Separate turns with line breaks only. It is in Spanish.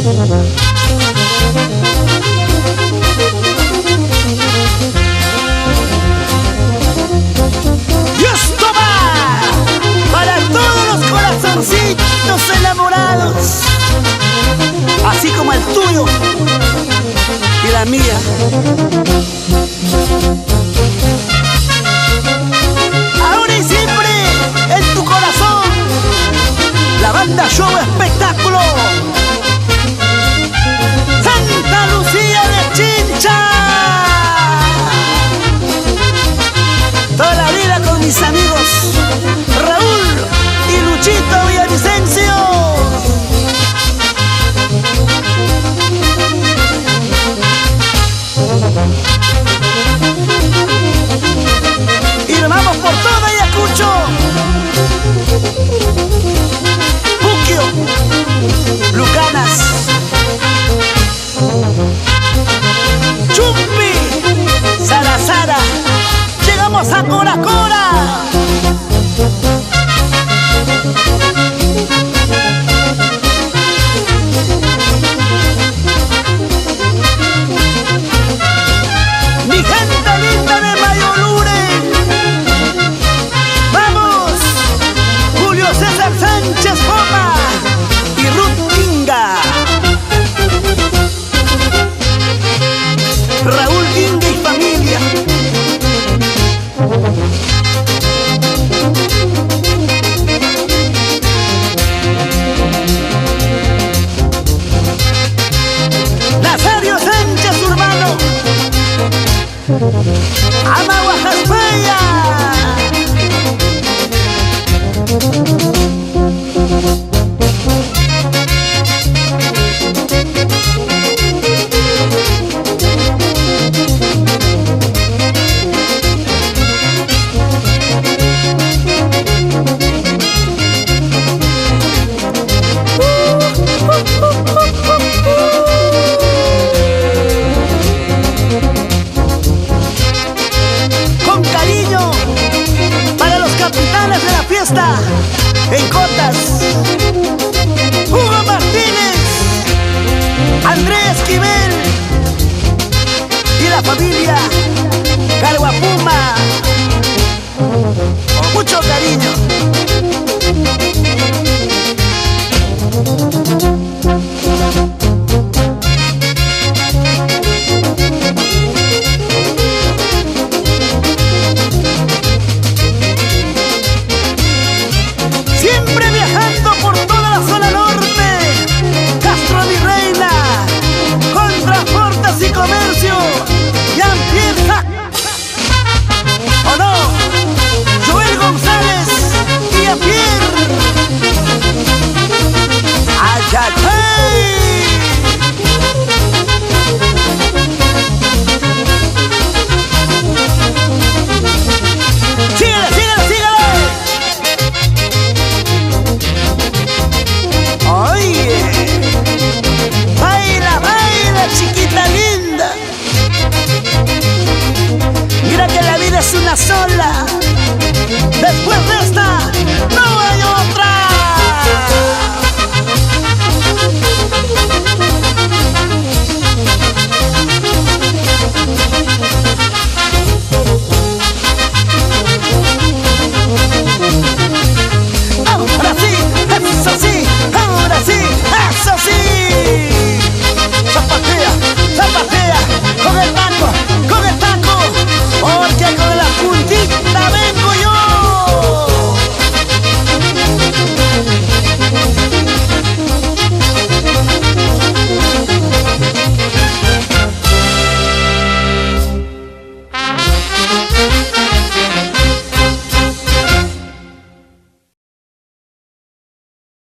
Y esto va para todos los corazoncitos enamorados, así como el tuyo y la mía. Ahora y siempre en tu corazón, la banda Show Espectáculo Santa Lucía de Chincha. Toda la vida con mis amigos Raúl y Luchito Villavicencio. Y nos vamos por todo Ayacucho, Puquio, Lucanas, Chumpi, Sarasara. Llegamos a Cora Cora. Mi gente linda de Mayolure. Vamos, Julio César Sánchez Poma y Ruth Inga, Raúl Inga y familia. Nazario Sánchez Urbano.